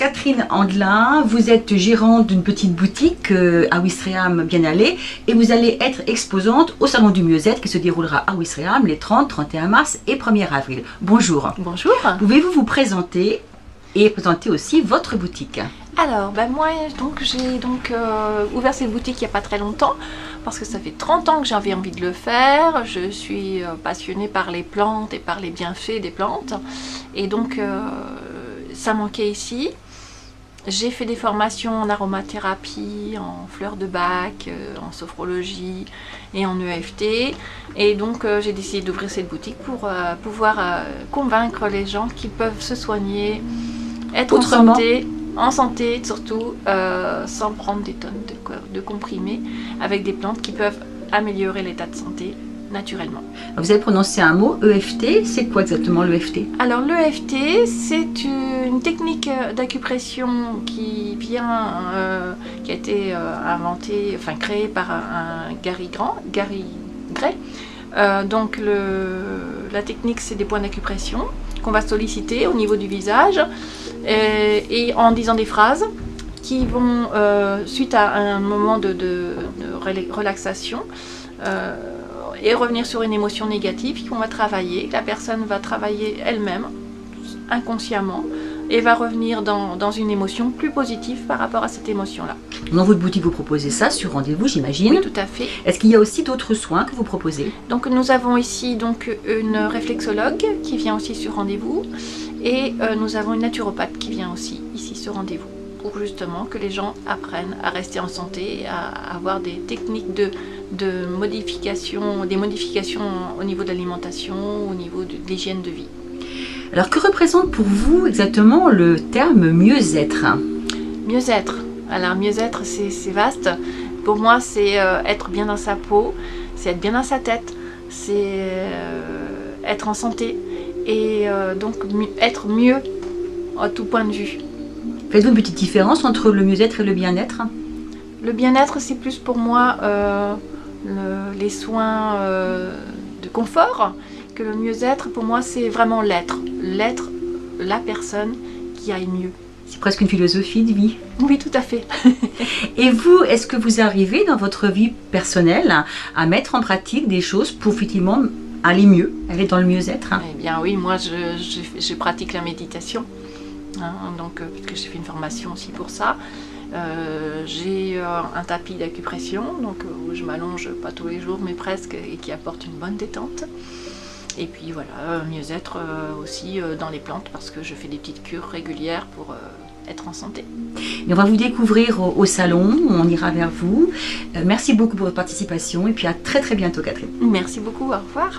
Catherine Andelin, vous êtes gérante d'une petite boutique à Ouistreham bien allée et vous allez être exposante au Salon du Mieux-être qui se déroulera à Ouistreham les 30, 31 mars et 1er avril. Bonjour. Bonjour. Pouvez-vous vous présenter et présenter aussi votre boutique? Alors, moi, j'ai ouvert cette boutique il n'y a pas très longtemps parce que ça fait 30 ans que j'avais envie de le faire. Je suis passionnée par les plantes et par les bienfaits des plantes. Et donc, ça manquait ici. J'ai fait des formations en aromathérapie, en fleurs de bac, en sophrologie et en EFT. Et donc, j'ai décidé d'ouvrir cette boutique pour pouvoir convaincre les gens qui peuvent se soigner, être Autrement. en santé surtout, sans prendre des tonnes de comprimés, avec des plantes qui peuvent améliorer l'état de santé naturellement. Vous avez prononcé un mot, EFT. C'est quoi exactement l'EFT? Alors l'EFT, c'est une technique d'acupression qui a été créée par un Gary Gray. Donc la technique, c'est des points d'acupression qu'on va solliciter au niveau du visage et en disant des phrases qui vont, suite à un moment de relaxation, et revenir sur une émotion négative qu'on va travailler. La personne va travailler elle-même, inconsciemment, et va revenir dans une émotion plus positive par rapport à cette émotion-là. Dans votre boutique, vous proposez ça sur rendez-vous, j'imagine? Oui, tout à fait. Est-ce qu'il y a aussi d'autres soins que vous proposez? Donc nous avons ici une réflexologue qui vient aussi sur rendez-vous, et nous avons une naturopathe qui vient aussi ici sur rendez-vous, pour justement que les gens apprennent à rester en santé et à avoir des techniques de modification, des modifications au niveau de l'alimentation, au niveau de l'hygiène de vie. Alors que représente pour vous exactement le terme mieux-être? Mieux-être. Alors mieux-être, c'est vaste. Pour moi, c'est être bien dans sa peau, c'est être bien dans sa tête, c'est être en santé et donc être mieux à tout point de vue. Faites-vous une petite différence entre le mieux-être et le bien-être? Le bien-être, c'est plus pour moi les soins de confort, que le mieux-être, pour moi, c'est vraiment l'être, la personne qui aille mieux. C'est presque une philosophie de vie. Oui, tout à fait. Et vous, est-ce que vous arrivez dans votre vie personnelle à mettre en pratique des choses pour effectivement aller mieux, aller dans le mieux-être? Eh bien oui, moi je pratique la méditation, donc puisque j'ai fait une formation aussi pour ça. J'ai un tapis d'acupression, donc où je m'allonge pas tous les jours mais presque, et qui apporte une bonne détente. Et puis voilà, mieux-être aussi dans les plantes, parce que je fais des petites cures régulières pour être en santé. Et on va vous découvrir au salon, on ira vers vous. Merci beaucoup pour votre participation et puis à très très bientôt, Catherine. Merci beaucoup, au revoir.